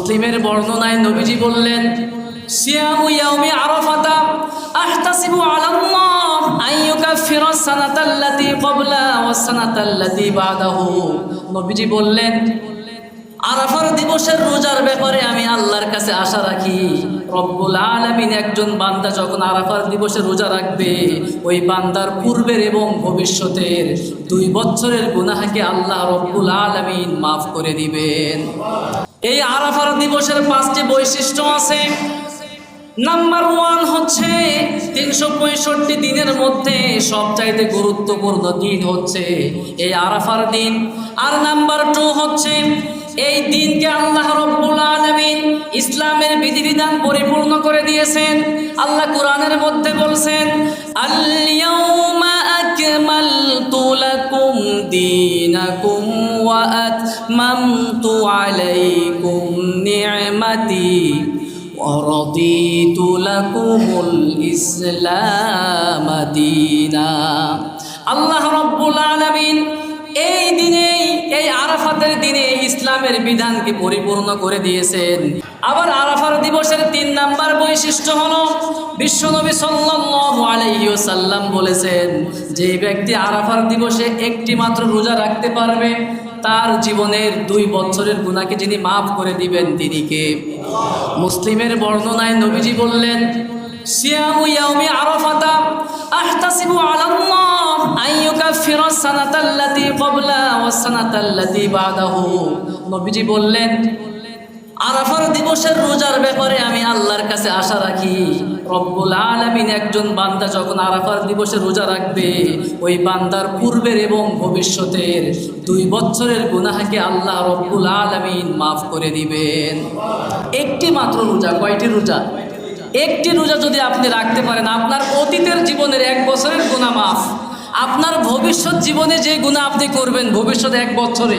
মুসলিমের বর্ণনায় নবীজি বললেন, সিয়ামু ইয়াউমি আরাফাতা আহতাসিবু আলাল্লাহ আন ইউকাফিরা সানাতাল্লাতী ক্বাবলা ওয়াস সানাতাল্লাতী বাদাহু। নবীজি বললেন, আরাফার দিবসের রোজার ব্যাপারে আমি আল্লাহর কাছে আশা রাখি, রব্বুল আলামিন একজন বান্দা যখন আরাফার দিবসে রোজা রাখবে, ওই বান্দার পূর্বের এবং ভবিষ্যতের 2 বছরের গুনাহকে আল্লাহ রব্বুল আলামিন মাফ করে দিবেন। এই আরাফার দিবসের 5টি বৈশিষ্ট্য আছে। নাম্বার 1 হচ্ছে 365 দিনের মধ্যে সবচাইতে গুরুত্বপূর্ণ দিন হচ্ছে এই আরাফার দিন। আর নাম্বার 2 হচ্ছে এই দিনকে আল্লাহ রব্বুল আলামিন ইসলামের বিধিবিধান পরিপূর্ণ করে দিয়েছেন। আল্লাহ কোরআনের মধ্যে বলছেন, আল ইয়াউমা আকমালতু লাকুম দীনাকুম ওয়া আতমামতু আলাইকুম নি'মাতি ওয়া রাদিতু লাকুমুল ইসলাম দীনা। আল্লাহ রব্বুল আলামিন এই দিনে, এই আরাফাতের দিনে ইসলামের বিধানকে পরিপূর্ণ করে দিয়েছেন। আবার আরাফার দিবসের 3 নাম্বার বৈশিষ্ট্য হলো, বিশ্বনবী সাল্লাল্লাহু আলাইহি ওয়াসাল্লাম বলেছেন, যে ব্যক্তি আরাফার দিবসে একটি মাত্র রোজা রাখতে পারবে, তার জীবনের 2 বছরের গুনাহকে যিনি মাফ করে দিবেন তিনি কে? মুসলিমের বর্ণনায় নবীজি বললেন, সিয়ামু ইয়াউমি আরাফাতা আহতাসিবু আলাল্লাহ আন ইউকাফিরা সানাতাল্লাতী ক্বাবলা ওয়াস সানাতাল্লাতী বাদাহু। নবীজি বললেন, আরাফার দিবসের রোজার ব্যাপারে আমি আল্লাহর কাছে আশা রাখি, রব্বুল আলামিন একজন বান্দা যখন আরাফার দিবসে রোজা রাখবে, ওই বান্দার পূর্বের এবং ভবিষ্যতের 2 বছরের গুনাহকে আল্লাহ রব্বুল আলামিন মাফ করে দিবেন। একটি মাত্র রোজা। কয়টি রোজা? একটি রোজা যদি আপনি রাখতে পারেন, আপনার অতীতের জীবনের 1 বছরের গুনাহ মাফ। আপনার ভবিষ্যৎ জীবনে যে গুনাহ আপনি করবেন ভবিষ্যৎ 1 বছরে,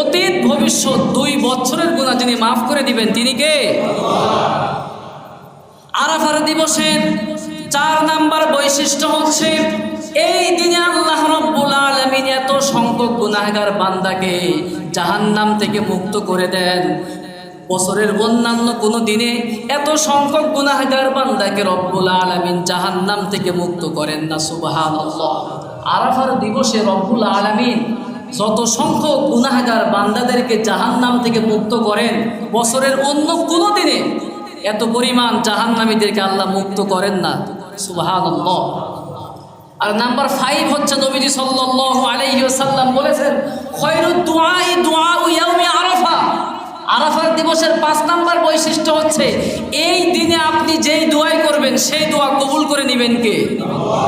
অতীত ভবিষ্যৎ 2 বছরের গুনাহ যিনি মাফ করে দিবেন তিনি কে? আরাফার দিবসের 4 নাম্বার বৈশিষ্ট্য হচ্ছে, এই দিনে আল্লাহ রব্বুল আলামিন এত সংখ্যক গুনাহগার বান্দাকে জাহান্নাম থেকে মুক্ত করে দেন, বছরের অন্যান্য কোনো দিনে এত সংখ্যক গুনাহগার বান্দাকে রব্বুল আলামিন জাহান্নাম থেকে মুক্ত করেন না। সুবহানাল্লাহ। আরাফার দিবসে রব্বুল আলামিন যত সংখ্যক গুনাহগার বান্দাদেরকে জাহান্নাম থেকে মুক্ত করেন, বছরের অন্য কোনো দিনে এত পরিমাণ জাহান্নামীদেরকে আল্লাহ মুক্ত করেন না। সুবহানাল্লাহ। আর নাম্বার 5 হচ্ছে, নবীজি সাল্লাল্লাহু আলাইহি ওয়াসাল্লাম বলেছেন, খায়রুদ দুআই দুআউ ইয়াউমি আরাফা। আরাফার দিবসের 5 নাম্বার বৈশিষ্ট্য হচ্ছে, এই দিনে আপনি যেই দোয়াই করবেন সেই দোয়া কবুল করে নেবেন কে? আল্লাহ।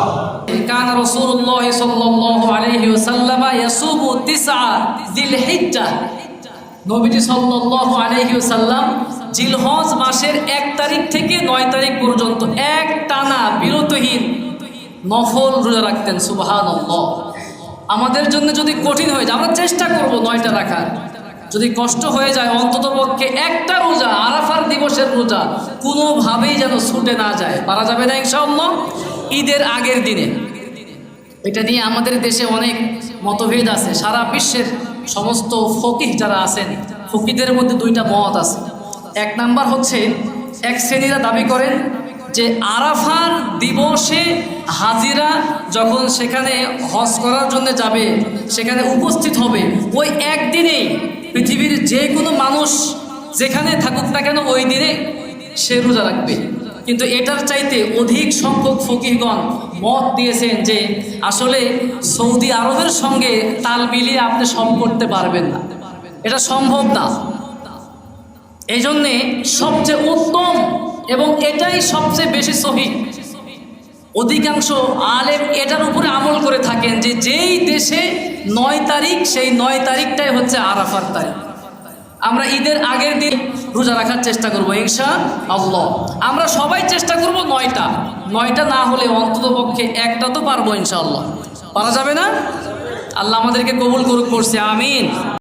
কান রাসূলুল্লাহ সাল্লাল্লাহু আলাইহি ওয়াসাল্লাম ইয়াসুমু 9 যিলহিজ্জাহ। নবীজি সাল্লাল্লাহু আলাইহি ওয়াসাল্লাম জিলহজ মাসের 1 তারিখ থেকে 9 তারিখ পর্যন্ত এক টানা বিরতহীন নফল রোজা রাখতেন। সুবহানাল্লাহ। আমাদের জন্য যদি কঠিন হয়ে যায়, আমরা চেষ্টা করব 9টা রাখার। যদি কষ্ট হয়ে যায়, অন্ততপক্ষে একটা রোজা, আরাফার দিবসের রোজা কোনোভাবেই যেন ছুটে না যায়। পারা যাবে না ইনশাআল্লাহ? ঈদের আগের দিনে। এটা নিয়ে আমাদের দেশে অনেক মতভেদ আছে। সারা বিশ্বের সমস্ত ফকিহ যারা আছেন, ফকিহদের মধ্যে 2টা মত আছে। 1 নাম্বার হচ্ছে, এক শ্রেণীরা দাবি করেন যে আরাফার দিবসে হাজিরা যখন সেখানে হজ করার জন্য যাবে, সেখানে উপস্থিত হবে, ওই একদিনেই পৃথিবীর যে কোনো মানুষ যেখানে থাকুক না কেন ওই দিনে সে রোজা রাখবে। কিন্তু এটার চাইতে অধিক সংখ্যক ফকিহগণ মত দিয়েছেন যে আসলে সৌদি আরবের সঙ্গে তাল মিলিয়ে আপনি সব করতে পারবেন না, এটা সম্ভব না। এই জন্যে সবচেয়ে উত্তম এবং এটাই সবচেয়ে বেশি সহিহ, অধিকাংশ আলেম এটার উপরে আমল করে থাকেন যে যেই দেশে 9 তারিখ, সেই 9 তারিখটাই হচ্ছে আরাফার তারিখ। আমরা ঈদের আগের দিন রোজা রাখার চেষ্টা করবো ইনশাআল্লাহ। আমরা সবাই চেষ্টা করব 9টা না হলে অন্ততপক্ষে 1টা তো পারবো ইনশাআল্লাহ। পারা যাবে না? আল্লাহ আমাদেরকে কবুল করুক, করছে আমিন।